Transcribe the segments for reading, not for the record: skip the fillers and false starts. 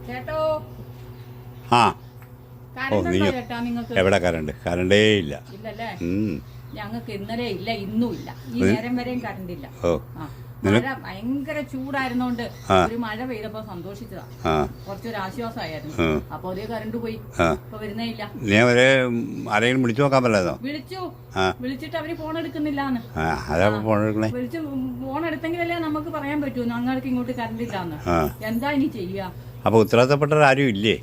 ചേട്ടോ ആ ഓ കറണ്ട് നീ ഉണ്ടോ ചേട്ടാ നിങ്ങൾക്ക്? എവിടെ കരണ്ടേ ഇല്ല. ഇല്ലല്ലേ? ഉം. ഞങ്ങൾക്ക് ഇന്നലെ ഇല്ല, ഇന്നും ഇല്ല. ഈ നേരം വരെയും കറണ്ട് ഇല്ല. ഓ മഴ ഭയങ്കര ചൂടായിരുന്നോണ്ട് ആ. ഒരു മഴ പെയ്തപ്പോ സന്തോഷിച്ചതാ. ആ കുറച്ചൊരു ആശ്വാസമായിരുന്നു. ഉം. അപ്പൊ അതേ കറണ്ട് പോയി. ആ ഇപ്പൊ വരുന്നേ ഇല്ല. നീ അവരെ ആരെങ്കിലും വിളിച്ചു നോക്കാൻ പറ്റാതോ? വിളിച്ചു, ആ വിളിച്ചിട്ട് അവര് ഫോൺ എടുക്കുന്നില്ലാന്ന്. ആ അതാ ഫോൺ എടുക്കണേ. വിളിച്ച് ഫോൺ എടുത്തെങ്കിലല്ലേ നമുക്ക് പറയാൻ പറ്റൂ ഞങ്ങൾക്ക് ഇങ്ങോട്ട് കറണ്ട് ഇല്ലാന്ന്. ആ എന്താ ഇനി ചെയ്യാ? അപ്പൊ ഉത്തരവാദിത്തപ്പെട്ടവരാരും ഇല്ലേ?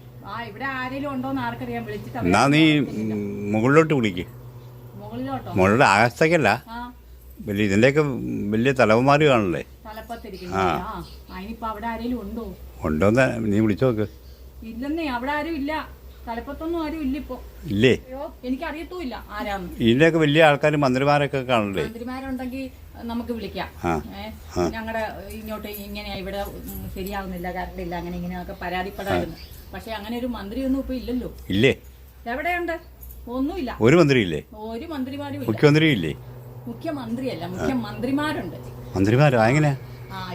ഇവിടെ ആരെങ്കിലും ഉണ്ടോന്ന് ആർക്കറിയാം. വിളിച്ചിട്ട് എന്നാ നീ മുകളിലോട്ട് വിളിക്ക്. മുകളിലോട്ടോ? മുകളിലോട്ട് ആകാശത്തേക്കല്ല, ആ വലിയ ഇതിന്റെയൊക്കെ വലിയ തലവന്മാർ കാണല്ലേ? തലപ്പത്തിരിക്കുന്നു. അതിനിപ്പോ അവിടെ ആരെങ്കിലും ഉണ്ടോ? ഉണ്ടോന്ന് നീ വിളിച്ചു നോക്ക്. ഇല്ലെന്നേ, അവിടെ ആരും ഇല്ല. തലപ്പത്തൊന്നും ആരും ഇല്ല ഇപ്പൊ. ഇല്ലേ? അയ്യോ, എനിക്കറിയത്തുമില്ല ആരാന്ന്. ഇതിന്റെയൊക്കെ വലിയ ആൾക്കാർ മന്ത്രിമാരൊക്കെ കാണല്ലേ? മന്ത്രിമാരുണ്ടെങ്കിൽ നമുക്ക് വിളിക്കാം. ഞങ്ങളുടെ ഇങ്ങോട്ട് ഇങ്ങനെ ഇവിടെ ശരിയാവുന്നില്ല, കറണ്ട് ഇല്ല, അങ്ങനെ ഇങ്ങനെയൊക്കെ പരാതിപ്പെടായിരുന്നു. പക്ഷെ അങ്ങനെ ഒരു മന്ത്രിയൊന്നും ഇപ്പൊ ഇല്ലല്ലോ. ഇല്ലേ? എവിടെയുണ്ട്? ഒന്നുമില്ല. ഒരു മന്ത്രി ഇല്ലേ? ഒരു മന്ത്രിമാരും ഇല്ല. മുഖ്യമന്ത്രി ഇല്ലേ? മുഖ്യമന്ത്രിയല്ല, മുഖ്യമന്ത്രിമാരുണ്ട്. മന്ത്രിമാരോ? എങ്ങനെയാ?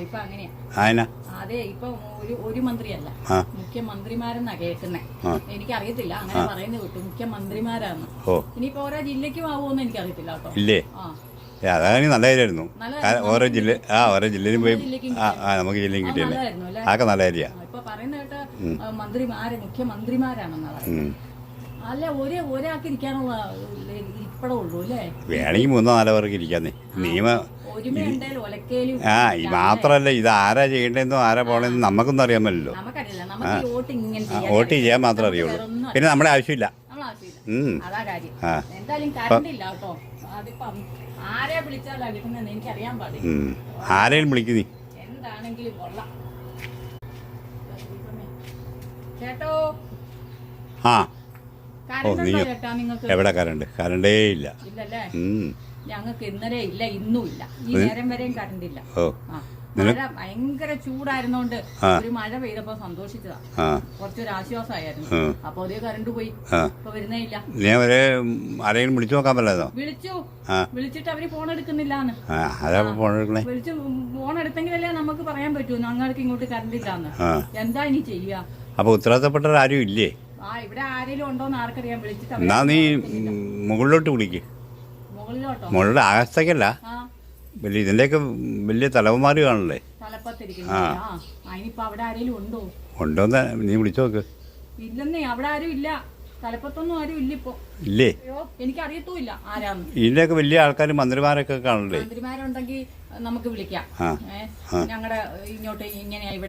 ഇപ്പൊ അങ്ങനെയാ. ആയന അതെ, ഇപ്പൊ ഒരു മന്ത്രിയല്ല, മുഖ്യമന്ത്രിമാരെന്നാ കേൾക്കുന്നേ. എനിക്കറിയത്തില്ല, അങ്ങനെ പറയുന്നത് കിട്ടും മുഖ്യമന്ത്രിമാരാന്ന്. ഇനിയിപ്പോ ഓരോ ജില്ലയ്ക്കും ആവുമെന്ന് എനിക്കറിയത്തില്ല കേട്ടോ. ഇല്ലേ? അതാണ് നല്ല കാര്യമായിരുന്നു. ഓരോ ജില്ലയിലും പോയി നമുക്ക് ജില്ലയും കിട്ടിയല്ലേ, അതൊക്കെ നല്ല കാര്യ. ഇപ്പൊ പറയുന്ന കേട്ട് മുഖ്യമന്ത്രിമാരാണെന്നാ പറയുന്നത്. അല്ല, ഒരാൾക്ക് ഇരിക്കാനുള്ള ഇപ്പഴേ ഉള്ളൂ അല്ലേ? വേണമെങ്കിൽ 3-4 പേർക്ക് ഇരിക്കാന്നേ. നിയമം ഈ മാത്രല്ല, ഇത് ആരാ ചെയ്യേണ്ടതെന്നോ ആരാ പോണെന്നോ നമുക്കൊന്നും അറിയാൻ പറ്റില്ലല്ലോ. വോട്ട് ചെയ്യാൻ മാത്രമേ അറിയുള്ളൂ. പിന്നെ നമ്മുടെ ആവശ്യമില്ല. ആരെയും വിളിക്കും നീ. എന്താണെങ്കിലും കൊള്ളാം ചേട്ടോ. ആ ഓ കറണ്ട് നീ ഉണ്ടോ ചേട്ടാ നിങ്ങൾക്ക്? എവിടെ കരണ്ടേ ഇല്ല. ഇല്ലല്ലേ? ഉം. ഞങ്ങൾക്ക് ഇന്നലെ ഇല്ല, ഇന്നും ഇല്ല. ഈ നേരം വരെയും കറണ്ട് ഇല്ല. ഓ മഴ ഭയങ്കര ചൂടായിരുന്നോണ്ട് ഒരു മഴ പെയ്തപ്പോ സന്തോഷിച്ചതാ. കുറച്ചൊരു ആശ്വാസമായിരുന്നു. അപ്പൊ അതേ കറണ്ട് പോയി. ഇപ്പൊ വരുന്നേ ഇല്ല. നീ അവരെ ആരെങ്കിലും വിളിച്ചു നോക്കാൻ പറ്റാതോ? വിളിച്ചു, വിളിച്ചിട്ട് അവര് ഫോൺ എടുക്കുന്നില്ലാന്ന്. അതാ ഫോൺ എടുക്കണേ. വിളിച്ച് ഫോൺ എടുത്തെങ്കിലല്ലേ നമുക്ക് പറയാൻ പറ്റൂ ഞങ്ങൾക്ക് ഇങ്ങോട്ട് കറണ്ട് ഇല്ലാന്ന്. എന്താ ഇനി ചെയ്യാ? അപ്പൊ ഉത്തരവാദിത്തപ്പെട്ടവരാരും ഇല്ലേ? ഇവിടെ ആരെങ്കിലും ഉണ്ടോന്ന് ആർക്കറിയാം. വിളിച്ചിട്ട് എന്നാ നീ മുകളിലോട്ട് വിളിക്ക്. മുകളിലോട്ടോ? മുകളിലോട്ട് ആകാശത്തേക്കല്ല, വലിയ ഇതിന്റെയൊക്കെ വലിയ തലവന്മാർ കാണല്ലേ? തലപ്പത്തിരിക്കുന്നു. അതിനിപ്പോ അവിടെ ആരെങ്കിലും ഉണ്ടോ? ഉണ്ടോന്ന് നീ വിളിച്ചു നോക്ക്. ഇല്ലെന്നേ, അവിടെ ആരും ഇല്ല. തലപ്പത്തൊന്നും ആരും ഇല്ല ഇപ്പൊ. ഇല്ലേ? എനിക്കറിയത്തുമില്ല ആരാന്ന്. ഇതിന്റെയൊക്കെ വലിയ ആൾക്കാർ മന്ത്രിമാരൊക്കെ കാണല്ലേ? മന്ത്രിമാരുണ്ടെങ്കിൽ നമുക്ക് വിളിക്കാം. ഞങ്ങളുടെ ഇങ്ങോട്ട് ഇങ്ങനെ